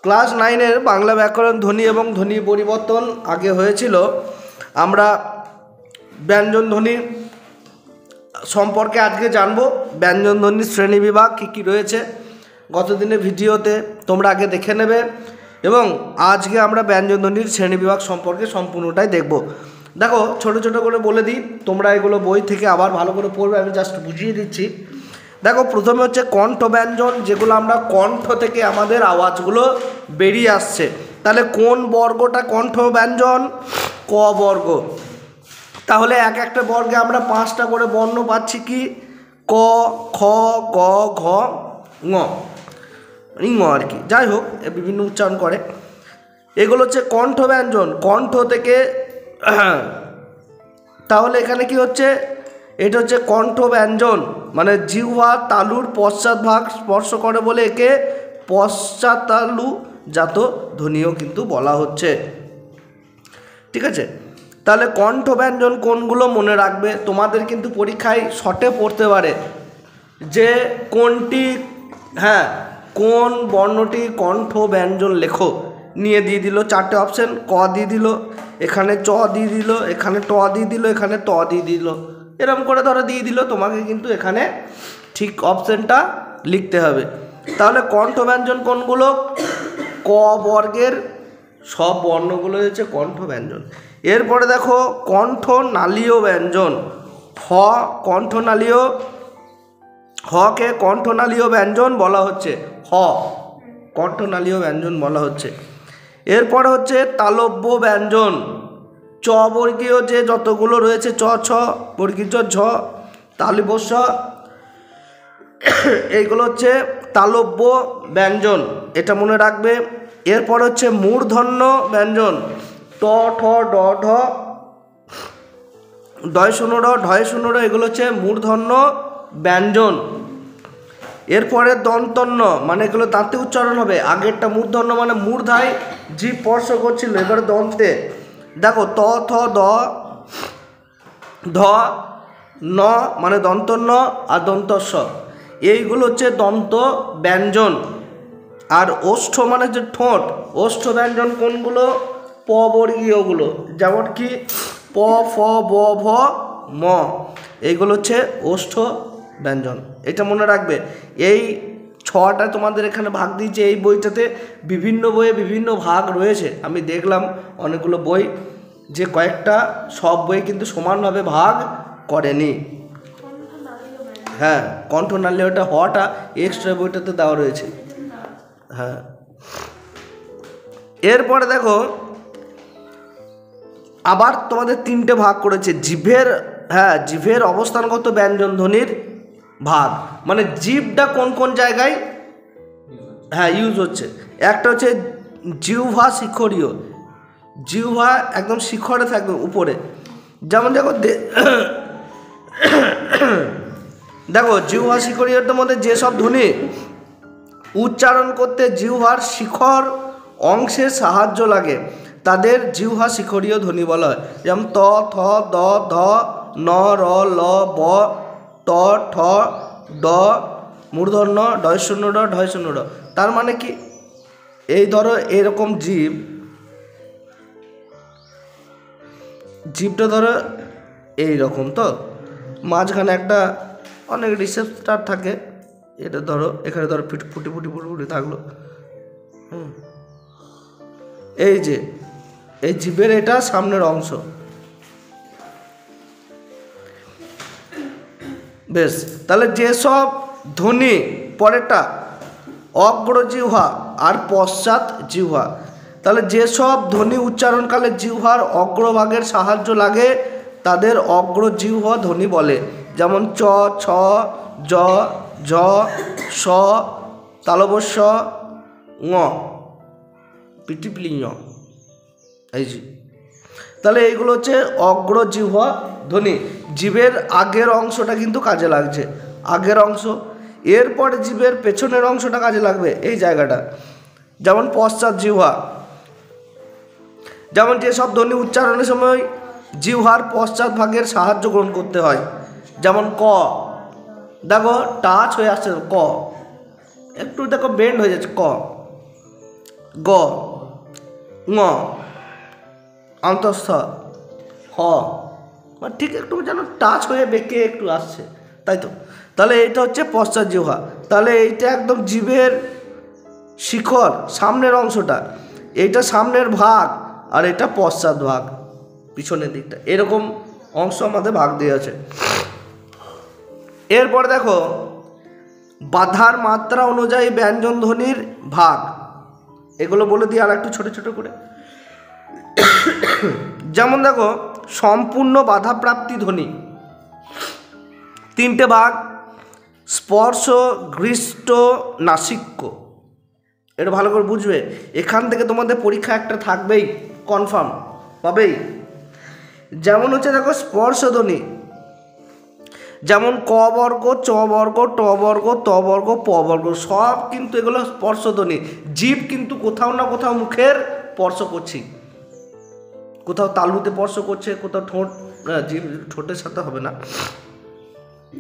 Class 9-এর Bangla ব্যাকরণ ধ্বনি এবং ধ্বনি পরিবর্তন আগে হয়েছিল। আমরা ব্যঞ্জন ধ্বনি সম্পর্কে আজকে জানবো। ব্যঞ্জন ধ্বনির শ্রেণীবিভাগ কী কী রয়েছে গত দিনের ভিডিওতে তোমরা আগে দেখে নেবে, এবং আজকে আমরা ব্যঞ্জন ধ্বনির শ্রেণীবিভাগ সম্পর্কে সম্পূর্ণটাই দেখব। দেখো, ছোট ছোট করে বলে দিই, তোমরা এগুলো বই থেকে আবার ভালো করে পড়বে, আমি জাস্ট বুঝিয়ে দিচ্ছি। দেখো, প্রথমে হচ্ছে কণ্ঠ ব্যঞ্জন, যেগুলো আমরা কণ্ঠ থেকে আমাদের আওয়াজগুলো বেরিয়ে আসছে। তাহলে কোন বর্গটা কণ্ঠ ব্যঞ্জন? ক বর্গ। তাহলে এক একটা বর্গে আমরা 5টা করে বর্ণ পাচ্ছি, কি? ক, খ, গ, ঘ, ঙ, ঙ আর কি, যাই হোক বিভিন্ন উচ্চারণ করে। এগুলো হচ্ছে কণ্ঠ ব্যঞ্জন, কণ্ঠ থেকে। তাহলে এখানে কি হচ্ছে? এটা হচ্ছে কণ্ঠ ব্যঞ্জন, মানে জিহ্বা তালুর পশ্চাৎভাগ স্পর্শ করে বলে একে পশ্চাতালু জাত ধ্বনিও কিন্তু বলা হচ্ছে। ঠিক আছে, তাহলে কণ্ঠ ব্যঞ্জন কোনগুলো মনে রাখবে। তোমাদের কিন্তু পরীক্ষায় শর্টে পড়তে পারে যে কোনটি, কোন বর্ণটি কণ্ঠ ব্যঞ্জন লেখো, নিয়ে দিয়ে দিল 4টে অপশন। ক দিয়ে দিল, এখানে চ দিয়ে দিল, এখানে ট দিয়ে দিল, এখানে ত দিয়ে দিল, এরকম করে ধরো দিয়ে দিল। তোমাকে কিন্তু এখানে ঠিক অপশনটা লিখতে হবে। তাহলে কণ্ঠ ব্যঞ্জন কোনগুলো? ক বর্গের সব বর্ণগুলো হচ্ছে কণ্ঠ ব্যঞ্জন। এরপরে দেখো কণ্ঠ নালীয় ব্যঞ্জন। হ কণ্ঠনালীয়, হকে কণ্ঠনালীয় ব্যঞ্জন বলা হচ্ছে। হ কণ্ঠনালীয় ব্যঞ্জন বলা হচ্ছে। এরপরে হচ্ছে তালব্য ব্যঞ্জন। চ বর্গীয় যে যতগুলো রয়েছে, চ, ছ বর্গীয়, ঝ, তালব্য, এইগুলো হচ্ছে তালব্য ব্যঞ্জন, এটা মনে রাখবে। এরপর হচ্ছে মূর্ধন্য ব্যঞ্জন। ট, ঠ, ড, ঢ, ডয় শূন্য ড, ঢয় শূন্য ড, এগুলো হচ্ছে মূর্ধন্য ব্যঞ্জন। এরপরে দন্তন্য, মানে এগুলো দাঁতে উচ্চারণ হবে। আগেরটা মূর্ধন্য মানে মূর্ধায় জীব স্পর্শ করছিল, এবারে দন্তে। দেখো ত, থ, দ, ধ, ন মানে দন্তন্য, আর দন্তস্ব, এইগুলো হচ্ছে দন্ত ব্যঞ্জন। আর ওষ্ঠ মানে যে ঠোঁট, ওষ্ঠ ব্যঞ্জন কোনগুলো? প বর্গীয়গুলো, যেমন কি প, ফ, ব, ভ, ম, এইগুলো হচ্ছে ওষ্ঠ ব্যঞ্জন, এটা মনে রাখবে। এই 6টা তোমাদের এখানে ভাগ দিয়েছে এই বইটাতে। বিভিন্ন বইয়ে বিভিন্ন ভাগ রয়েছে, আমি দেখলাম অনেকগুলো বই যে কয়েকটা, সব বই কিন্তু সমানভাবে ভাগ করেনি। কণ্ঠনালীয়টা হওয়াটা এক্সট্রা বইটাতে দেওয়া রয়েছে। এরপরে দেখো আবার তোমাদের 3টে ভাগ করেছে জিভের। জিভের অবস্থানগত ব্যঞ্জন ধ্বনির ভাগ, মানে জিভটা কোন কোন জায়গায় ইউজ হচ্ছে। একটা হচ্ছে জিহ্বা শিখরীয়, জিহ্বা একদম শিখরে থাকবে উপরে। যেমন দেখো দেখো জিহ্বা শিখরীয়টার মধ্যে যেসব ধ্বনি উচ্চারণ করতে জিহ্বার শিখর অংশের সাহায্য লাগে তাদের জিহ্বা শিখরীয় ধ্বনি বলা হয়। যেমন ত, থ, দ, ধ, ন, র, ল, ব, ট, ঠ, ড, মূর্ধন্য, ডয় শূন্য ড, ঢয় শূন্য ড। তার মানে কি, এই ধরো এরকম জিভটা ধরো এইরকম, তো মাঝখানে একটা অনেক রিসেপ্টার থাকে, এটা ধরো এখানে ধরো ফুটি ফুটি ফুটি ফুটি থাকলো। এই যে এই জিভের এটা সামনের অংশ। বেশ, তাহলে যেসব ধ্বনি, পরেরটা অগ্রজিহ্বা আর পশ্চাৎ জিহ্বা, তাহলে যেসব ধ্বনি উচ্চারণকালে জিহ্বার অগ্রভাগের সাহায্য লাগে তাদের অগ্রজিহ্বা ধ্বনি বলে। যেমন চ, ছ, জ, ঝ, স, তালবস্য, ঙ, পিটিপলি ঞ, এই যে। তাহলে এইগুলো হচ্ছে অগ্রজিহ্বা ধ্বনি, জিভের আগের অংশটা কিন্তু কাজে লাগছে, আগের অংশ। এরপরে জিভের পেছনের অংশটা কাজে লাগবে, এই জায়গাটা। যেমন পশ্চাৎ জিহ্বা, যেমন যেসব ধ্বনি উচ্চারণের সময় জিহ্বার পশ্চাৎ ভাগের সাহায্য গ্রহণ করতে হয়। যেমন ক, দেখো টাচ হয়ে আসছে ক, একটু দেখো বেন্ড হয়ে যাচ্ছে ক। গ, ঙ, অন্তঃস্থ, হ, মানে ঠিক একটু যেন টাচ হয়ে বেঁকে একটু আসছে, তাই তো। তাহলে এটা হচ্ছে পশ্চাৎ জিহ্বা। তাহলে এইটা একদম জিভের শিখর, সামনের অংশটা, এইটা সামনের ভাগ, আর এটা পশ্চাৎ ভাগ, পিছনের দিকটা, এরকম অংশ আমাদের ভাগ দিয়ে আছে। এরপরে দেখো বাধার মাত্রা অনুযায়ী ব্যঞ্জন ধ্বনির ভাগ, এগুলো বলে দিই আর একটু ছোট ছোট করে। যেমন দেখো সম্পূর্ণ বাধাপ্রাপ্তি ধ্বনি, তিনটে ভাগ: স্পর্শ, গৃষ্ট, নাসিক্য। এটা ভালো করে বুঝবে, এখান থেকে তোমাদের পরীক্ষা একটা থাকবেই, কনফার্ম পাবেই। যেমন হচ্ছে দেখো স্পর্শধ্বনি, যেমন ক বর্গ, চ বর্গ, ট বর্গ, ত বর্গ, প বর্গ, সব কিন্তু এগুলো স্পর্শধ্বনি। জীব কিন্তু কোথাও না কোথাও মুখের স্পর্শ করছি, কোথাও তালুতে স্পর্শ করছে, কোথাও ঠোঁট, জীব ঠোঁটের সাথে হবে না,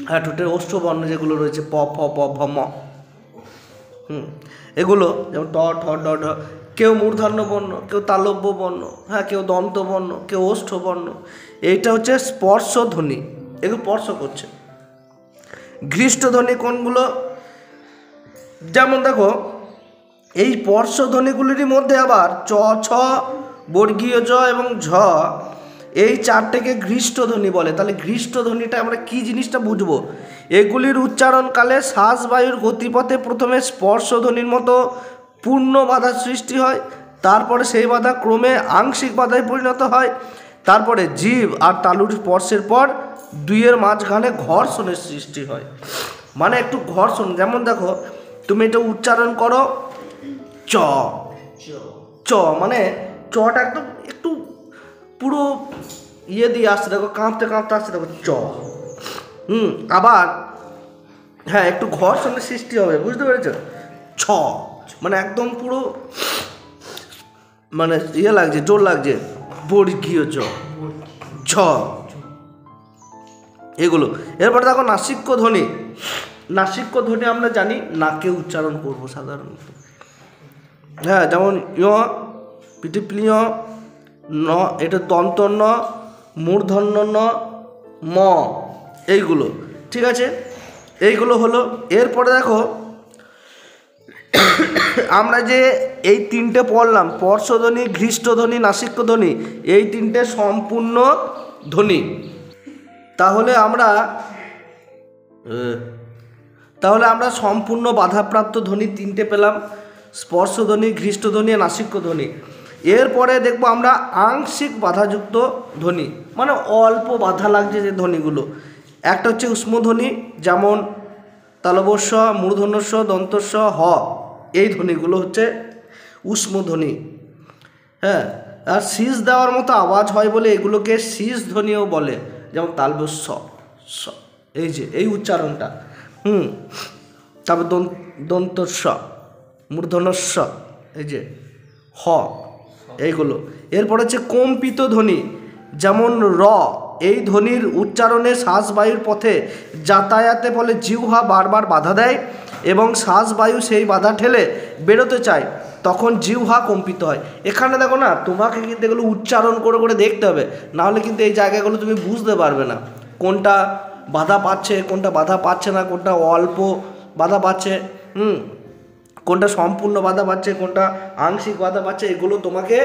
হ্যাঁ ঠোঁটের ওষ্ঠবর্ণ যেগুলো রয়েছে প, ফ, প, ভ, ম, এগুলো যেমন ট, ঠ, ড, ঢ। কেউ মূর্ধন্য বর্ণ, কেউ তালব্য বর্ণ, হ্যাঁ কেউ দন্ত বর্ণ, কেউ ওষ্ঠ বর্ণ। এইটা হচ্ছে স্পর্শ ধ্বনি, এগুলো স্পর্শ করছে। ঘৃষ্ট ধ্বনি কোনগুলো? যেমন দেখো এই স্পর্শ ধ্বনিগুলির মধ্যে আবার চ, ছ, বর্গীয় জ এবং ঝ, এই চারটেকে ঘৃষ্ট ধ্বনি বলে। তাহলে ঘৃষ্ট ধ্বনিটা আমরা কি জিনিসটা বুঝবো? এগুলির উচ্চারণকালে শ্বাসবায়ুর গতিপথে প্রথমে স্পর্শধ্বনির মতো পূর্ণ বাধা সৃষ্টি হয়, তারপরে সেই বাধা ক্রমে আংশিক বাধায় পরিণত হয়, তারপরে জিভ আর তালুর স্পর্শের পর দুইয়ের মাঝখানে ঘর্ষণের সৃষ্টি হয়। মানে একটু ঘর্ষণ, যেমন দেখো তুমি এটা উচ্চারণ করো চ, চ মানে চটা একদম একটু পুরো ইয়ে দিয়ে আসছে, দেখো কাঁপতে কাঁপতে আসছে, দেখো চ। আবার হ্যাঁ একটু ঘর্ষণের সৃষ্টি হবে, বুঝতে পেরেছ? ছ মানে একদম পুরো মানে ইয়ে লাগছে, জোর লাগছে, বর্গীয় জ, ঝ, এগুলো। এরপরে দেখো নাসিক্য ধ্বনি। নাসিক্য ধ্বনি আমরা জানি নাকে উচ্চারণ করব সাধারণত, হ্যাঁ যেমন য়, পিটিপ্লিয়, ন, এটা দন্ত ন, মূর্ধন্য ন, ম, এইগুলো, ঠিক আছে, এইগুলো হলো। এরপরে দেখো আমরা যে এই তিনটে পড়লাম, স্পর্শধ্বনি, ঘৃষ্টধ্বনি, নাসিক্য ধ্বনি, এই তিনটে সম্পূর্ণ ধ্বনি। তাহলে আমরা সম্পূর্ণ বাধাপ্রাপ্ত ধ্বনি তিনটে পেলাম: স্পর্শধ্বনি, ঘৃষ্টধ্বনি, নাসিক্য ধ্বনি। এরপরে দেখবো আমরা আংশিক বাধাযুক্ত ধ্বনি, মানে অল্প বাধা লাগছে যে ধ্বনিগুলো। একটা হচ্ছে উষ্মধ্বনি, যেমন তালবস্য, মূর্ধন্যস্ব, দন্তস্ব, হ, এই ধ্বনিগুলো হচ্ছে উষ্মধ্বনি। হ্যাঁ, আর শীষ দেওয়ার মতো আওয়াজ হয় বলে এগুলোকে শীষ ধ্বনিও বলে, যেমন তালবস্য, এই যে এই উচ্চারণটা। তারপর দন্তস্ব, মূর্ধন্যস্ব, এই যে হ, এইগুলো। এরপর হচ্ছে কম্পিত ধ্বনি, যেমন র, এই ধ্বনির উচ্চারণে শ্বাসবায়ুর পথে যাতায়াতে ফলে জিহ্বা বারবার বাধা দেয় এবং শ্বাসবায়ু সেই বাধা ঠেলে বেরোতে চায়, তখন জিহ্বা কম্পিত হয়। এখানে দেখো না, তোমাকে কিন্তু এগুলো উচ্চারণ করে করে দেখতে হবে, নাহলে কিন্তু এই জায়গাগুলো তুমি বুঝতে পারবে না কোনটা বাধা পাচ্ছে, কোনটা বাধা পাচ্ছে না, কোনটা অল্প বাধা পাচ্ছে, কোনটা সম্পূর্ণ বাধা পাচ্ছে, কোনটা আংশিক বাধা পাচ্ছে, এগুলো তোমাকে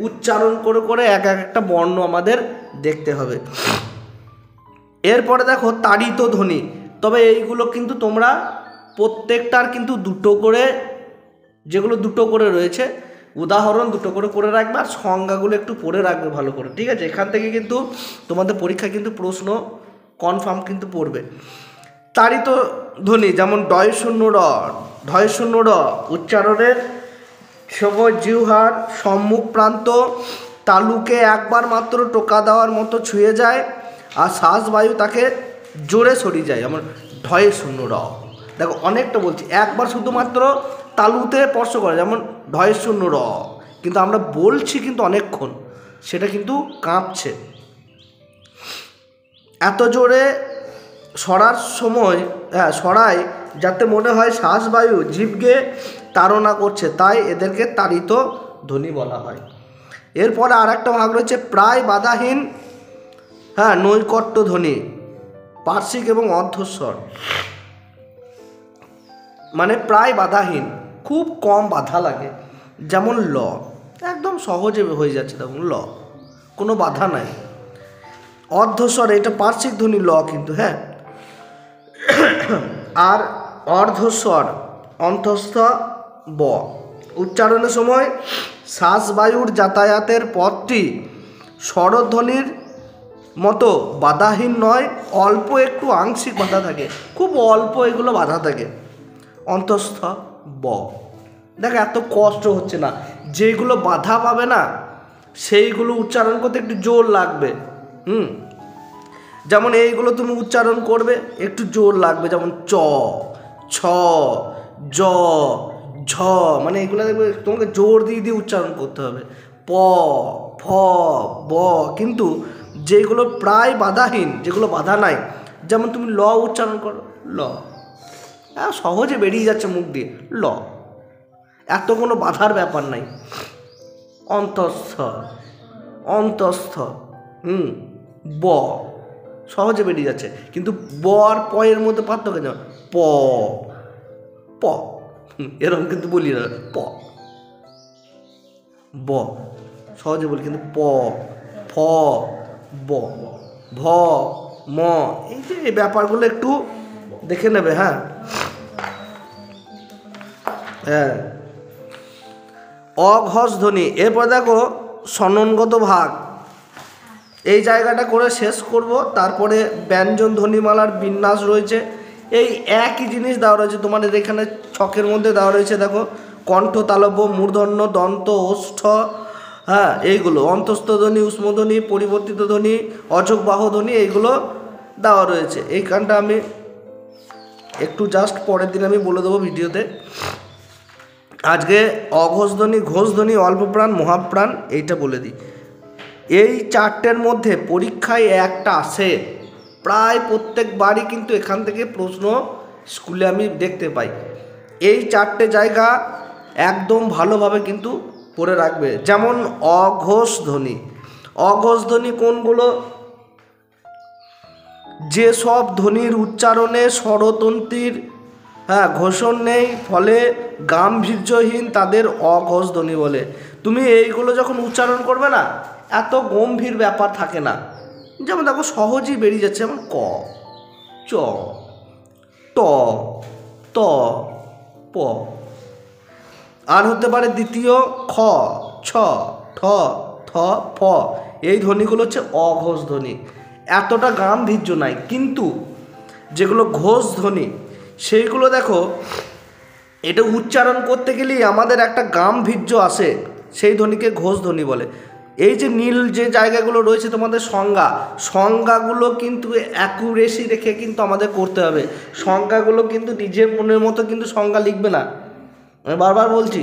উচ্চারণ করে করে এক একটা বর্ণ আমাদের দেখতে হবে। এরপরে দেখো তাড়িত ধ্বনি। তবে এইগুলো কিন্তু তোমরা প্রত্যেকটার কিন্তু দুটো করে, যেগুলো দুটো করে রয়েছে উদাহরণ দুটো করে করে রাখবে, আর সংজ্ঞাগুলো একটু পড়ে রাখবে ভালো করে, ঠিক আছে? এখান থেকে কিন্তু তোমাদের পরীক্ষায় কিন্তু প্রশ্ন কনফার্ম কিন্তু পড়বে। তাড়িত ধ্বনি, যেমন ডয় শূন্য র, ঢয় শূন্য র উচ্চারণের সময় জিহ্বার সম্মুখ প্রান্ত তালুকে একবার মাত্র টোকা দেওয়ার মতো ছুঁয়ে যায় আর শ্বাসবায়ু তাকে জোরে সরিয়ে যায়, আমার ঢয় শূন্য র। দেখো অনেকটা বলছি, একবার শুধুমাত্র তালুতে স্পর্শ করে, যেমন ঢয় শূন্য র, কিন্তু আমরা বলছি কিন্তু অনেকক্ষণ, সেটা কিন্তু কাঁপছে। এত জোরে সরার সময়, সরায় যাতে মনে হয় শ্বাসবায়ু জীবকে তাড়না করছে, তাই এদেরকে তাড়িত ধ্বনি বলা হয়। এরপরে আর একটা ভাগ রয়েছে প্রায় বাধাহীন, হ্যাঁ, নৈকট্য ধ্বনি, পার্শ্বিক এবং অর্ধস্বর, মানে প্রায় বাধাহীন, খুব কম বাধা লাগে। যেমন ল, একদম সহজে হয়ে যাচ্ছে, দেখুন ল, কোনো বাধা নাই। অর্ধস্বর, এটা পার্শ্বিক ধ্বনি ল কিন্তু, হ্যাঁ। আর অর্ধস্বর অন্তঃস্থ ব, উচ্চারণের সময় শ্বাসবায়ুর যাতায়াতের পথটি স্বরধ্বনির মতো বাধাহীন নয়, অল্প একটু আংশিক বাধা থাকে, খুব অল্প এগুলো বাধা থাকে। অন্তঃস্থ ব, দেখ এত কষ্ট হচ্ছে না, যেগুলো বাধা পাবে না সেইগুলো উচ্চারণ করতে একটু জোর লাগবে। যেমন এইগুলো তুমি উচ্চারণ করবে একটু জোর লাগবে, যেমন চ, ছ, জ, ঝ, মানে এগুলো দেখবে তোমাকে জোর দিয়ে দিয়ে উচ্চারণ করতে হবে। প, ফ, ব। কিন্তু যেগুলো প্রায় বাধাহীন, যেগুলো বাধা নাই, যেমন তুমি ল উচ্চারণ করো, ল, সহজে বেরিয়ে যাচ্ছে মুখ দিয়ে, ল, এত কোনো বাধার ব্যাপার নাই। অন্তঃস্থ, অন্তঃস্থ, ব, সহজে বেরিয়ে যাচ্ছে। কিন্তু ব আর প এর মধ্যে পার্থক্য যেমন প, প, এরকম কিন্তু বলি না, প, ব, সহজে বলি, কিন্তু প, ফ, ব, ভ, ম, এই যে এই ব্যাপারগুলো একটু দেখে নেবে। হ্যাঁ, হ্যাঁ, অঘোষ ধ্বনি। এরপর দেখো স্বননগত ভাগ, এই জায়গাটা করে শেষ করব। তারপরে ব্যঞ্জন ধ্বনিমালার বিন্যাস রয়েছে, এই একই জিনিস দেওয়া রয়েছে তোমাদের এখানে ছকের মধ্যে দেওয়া রয়েছে। দেখো কণ্ঠ, তালব্য, মূর্ধন্য, দন্ত, ওষ্ঠ, হ্যাঁ, এইগুলো অন্তঃস্থ ধ্বনি, উষ্মধ্বনি, পরিবর্তিত ধ্বনি, অযোগ বাহু ধ্বনি, এইগুলো দেওয়া রয়েছে। এইখানটা আমি একটু জাস্ট পরের দিন আমি বলে দেবো ভিডিওতে। আজকে অঘোষ ধ্বনি, ঘোষ ধ্বনি, অল্পপ্রাণ, মহাপ্রাণ, এইটা বলে দিই। এই চারটের মধ্যে পরীক্ষায় একটা আসে, প্রায় প্রত্যেকবারই কিন্তু এখান থেকে প্রশ্ন স্কুলে আমি দেখতে পাই। এই চারটে জায়গা একদম ভালোভাবে কিন্তু পড়ে রাখবে। যেমন অঘোষ ধ্বনি, অঘোষ ধ্বনি কোনগুলো? যেসব ধ্বনির উচ্চারণে স্বরতন্ত্রীর, হ্যাঁ, ঘোষণ নেই, ফলে গাম্ভীর্যহীন, তাদের অঘোষ ধ্বনি বলে। তুমি এইগুলো যখন উচ্চারণ করবে না, এত গম্ভীর ব্যাপার থাকে না। যেমন দেখো সহজেই বেরিয়ে যাচ্ছে, যেমন ক, চ, ট, ত, প। আর হতে পারে দ্বিতীয় খ, ছ, ঠ, থ, ফ। এই ধ্বনিগুলো হচ্ছে অঘোষ ধ্বনি, এতটা গাম্ভীর্য নাই। কিন্তু যেগুলো ঘোষ ধ্বনি সেইগুলো দেখো, এটা উচ্চারণ করতে গেলেই আমাদের একটা গাম্ভীর্য আসে, সেই ধ্বনিকে ঘোষ ধ্বনি বলে। এই যে নীল যে জায়গাগুলো রয়েছে তোমাদের সংজ্ঞাগুলো কিন্তু অ্যাকুরেসি রেখে কিন্তু আমাদের করতে হবে। সংজ্ঞাগুলো কিন্তু নিজের মনের মতো কিন্তু সংজ্ঞা লিখবে না, আমি বারবার বলছি।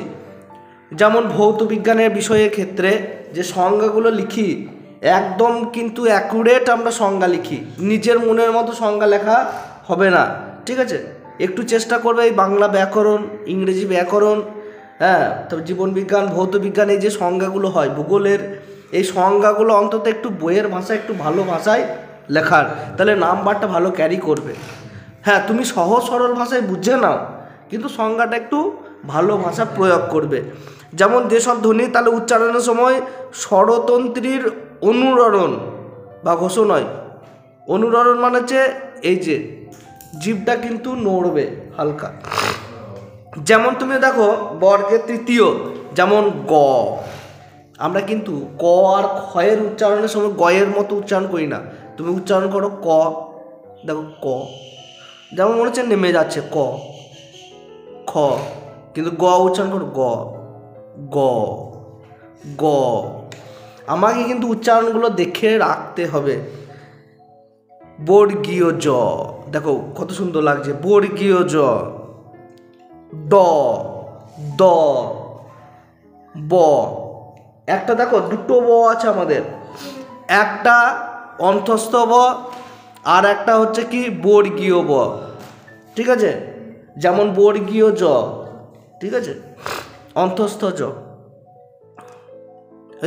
যেমন ভৌত বিজ্ঞানের বিষয়ের ক্ষেত্রে যে সংজ্ঞাগুলো লিখি, একদম কিন্তু অ্যাকুরেট আমরা সংজ্ঞা লিখি, নিজের মনের মতো সংজ্ঞা লেখা হবে না, ঠিক আছে? একটু চেষ্টা করবে এই বাংলা ব্যাকরণ, ইংরেজি ব্যাকরণ, হ্যাঁ, তবে জীবনবিজ্ঞান, ভৌত বিজ্ঞান, এই যে সংজ্ঞাগুলো হয়, ভূগোলের এই সংজ্ঞাগুলো অন্তত একটু বইয়ের ভাষায়, একটু ভালো ভাষায় লেখার, তাহলে নাম্বারটা ভালো ক্যারি করবে। হ্যাঁ, তুমি সহজ সরল ভাষায় বুঝে নাও, কিন্তু সংজ্ঞাটা একটু ভালো ভাষা প্রয়োগ করবে। যেমন যেসব ধ্বনি তাহলে উচ্চারণের সময় স্বরতন্ত্রীর অনুরণন বা ঘোষণ হয়। অনুরণন মানে হচ্ছে এই যে জিভটা কিন্তু নড়বে হালকা। যেমন তুমি দেখো বর্গের তৃতীয়, যেমন গ, আমরা কিন্তু ক আর ক্ষয়ের উচ্চারণের সময় গয়ের মতো উচ্চারণ করি না। তুমি উচ্চারণ করো ক, দেখো ক, যেমন মনে হচ্ছে নেমে যাচ্ছে ক, খ, কিন্তু গ উচ্চারণ করো গ, গ, গ। আমাকে কিন্তু উচ্চারণগুলো দেখে রাখতে হবে। বর্গীয় জ, দেখো কত সুন্দর লাগছে, বর্গীয় জ, ড, দ, ব। একটা দেখো দুটো ব আছে আমাদের, একটা অন্তঃস্থ ব আর একটা হচ্ছে কি বর্গীয় ব, ঠিক আছে? যেমন বর্গীয় জ, ঠিক আছে, অন্তস্থ জ,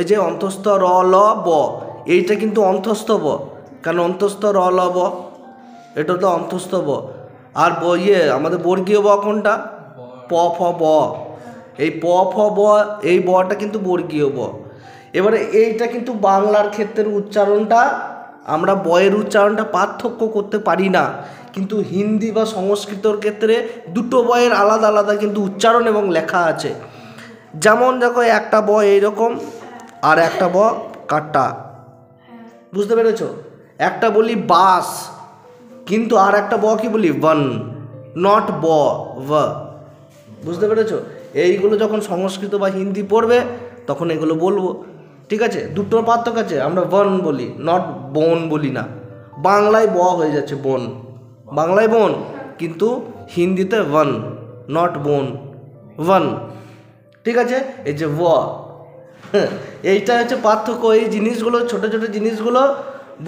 এই যে অন্তস্থ র ল ব, এইটা কিন্তু অন্তস্থ ব, কারণ অন্তস্থ র ল ব, এটা তো অন্তস্থ ব। আর আমাদের বর্গীয় ব কোনটা? প ফ ব, এই প ফ ব, এই বটা কিন্তু বর্গীয় ব। এবারে এইটা কিন্তু বাংলার ক্ষেত্রে উচ্চারণটা, আমরা বয়ের উচ্চারণটা পার্থক্য করতে পারি না, কিন্তু হিন্দি বা সংস্কৃতর ক্ষেত্রে দুটো বয়ের আলাদা আলাদা কিন্তু উচ্চারণ এবং লেখা আছে। যেমন দেখো একটা ব এইরকম আর একটা ব কাটা, বুঝতে পেরেছো? একটা বলি বাস, কিন্তু আর একটা ব কি বলি? বন, নট ব, ভ, বুঝতে পেরেছো? এইগুলো যখন সংস্কৃত বা হিন্দি পড়বে তখন এগুলো বলবো, ঠিক আছে? দুটোর পার্থক্য আছে, আমরা বন বলি, নট বোন বলি না। বাংলায় ব হয়ে যাচ্ছে বোন, বাংলায় বোন, কিন্তু হিন্দিতে ওয়ান, নট বোন, ওয়ান, ঠিক আছে? এই যে ব, এইটা হচ্ছে পার্থক্য। এই জিনিসগুলো, ছোটো ছোটো জিনিসগুলো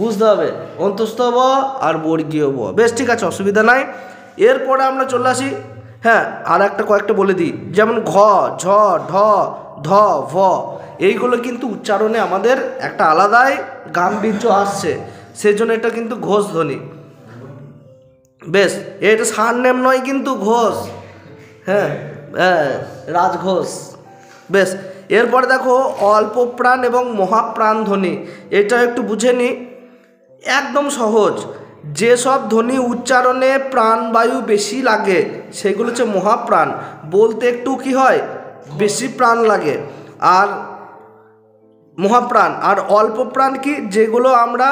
বুঝতে হবে, অন্তস্থ ব আর বর্গীয় ব। বেশ, ঠিক আছে, অসুবিধা নাই। এরপরে আমরা চলে আসি, হ্যাঁ, আর কয়েকটা বলে দিই, যেমন ঘ, ঝ, ঢ, ধ, ভ, এইগুলো কিন্তু উচ্চারণে আমাদের একটা আলাদাই গাম্ভীর্য আসছে, সেই জন্য এটা কিন্তু ঘোষ ধ্বনি। বেশ, এটা সারনেম নয় কিন্তু ঘোষ, হ্যাঁ, রাজঘোষ। বেশ, এরপরে দেখো অল্প প্রাণ এবং মহাপ্রাণ ধ্বনি, এটা একটু বুঝে নি, একদম সহজ। যেসব ধ্বনি উচ্চারণে প্রাণবায়ু বেশি লাগে সেগুলো হচ্ছে মহাপ্রাণ, বলতে একটু কি হয়, বেশি প্রাণ লাগে। আর মহাপ্রাণ আর অল্প প্রাণ কি, যেগুলো আমরা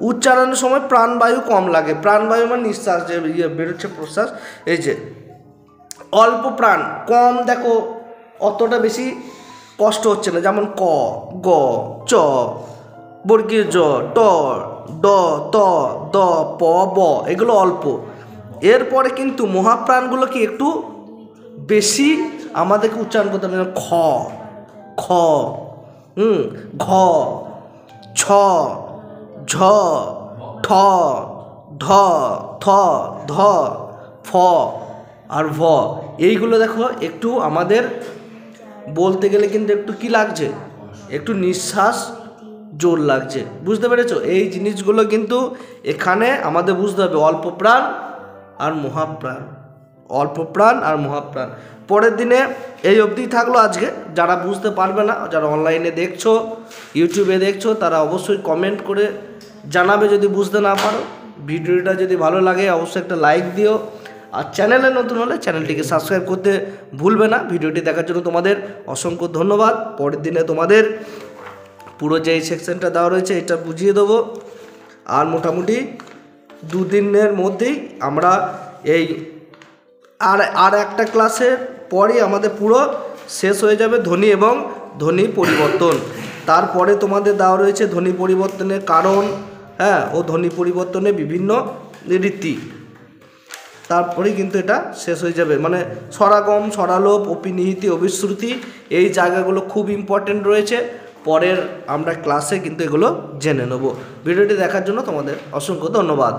উচ্চারণের সময় প্রাণবায়ু কম লাগে, প্রাণবায়ু মানে নিঃশ্বাস যে বেরোচ্ছে, প্রশ্বাস, এই যে অল্প প্রাণ কম, দেখো অতটা বেশি কষ্ট হচ্ছে না, যেমন ক, গ, চ, বর্গীয় জ, ট, ড, ত, দ, প, ব, এগুলো অল্প। এরপরে কিন্তু মহাপ্রাণগুলো কি একটু বেশি আমাদেরকে উচ্চারণ করতে হবে, খ, খ, ঘ, ছ, ঝ, ঠ, ঢ, থ, ধ, ফ আর ভ, এইগুলো দেখো একটু আমাদের বলতে গেলে কিন্তু একটু কি লাগছে, একটু নিঃশ্বাস জোর লাগছে, বুঝতে পেরেছো? এই জিনিসগুলো কিন্তু এখানে আমাদের বুঝতে হবে, অল্প প্রাণ আর মহাপ্রাণ, অল্প প্রাণ আর মহাপ্রাণ। পরের দিনে এই অবধি থাকলো আজকে। যারা বুঝতে পারবে না, যারা অনলাইনে দেখছো, ইউটিউবে দেখছো, তারা অবশ্যই কমেন্ট করে জানাবে যদি বুঝতে না পারো। ভিডিওটা যদি ভালো লাগে অবশ্যই একটা লাইক দিও, আর চ্যানেলে নতুন হলে চ্যানেলটিকে সাবস্ক্রাইব করতে ভুলবে না। ভিডিওটি দেখার জন্য তোমাদের অসংখ্য ধন্যবাদ। পরের দিনে তোমাদের পুরো যে সেকশনটা দেওয়া রয়েছে এটা বুঝিয়ে দেবো, আর মোটামুটি 2 দিনের মধ্যেই আমরা এই আর একটা ক্লাসের পরই আমাদের পুরো শেষ হয়ে যাবে ধ্বনি এবং ধ্বনি পরিবর্তন। তারপরে তোমাদের দেওয়া রয়েছে ধ্বনি পরিবর্তনের কারণ, হ্যাঁ, ও ধ্বনি পরিবর্তনের বিভিন্ন রীতি। তারপরেই কিন্তু এটা শেষ হয়ে যাবে, মানে স্বরাগম, স্বরালোপ, অপিনিহিতি, অভিশ্রুতি, এই জায়গাগুলো খুব ইম্পর্টেন্ট রয়েছে। পরের আমরা ক্লাসে কিন্তু এগুলো জেনে নেব। ভিডিওটি দেখার জন্য তোমাদের অসংখ্য ধন্যবাদ।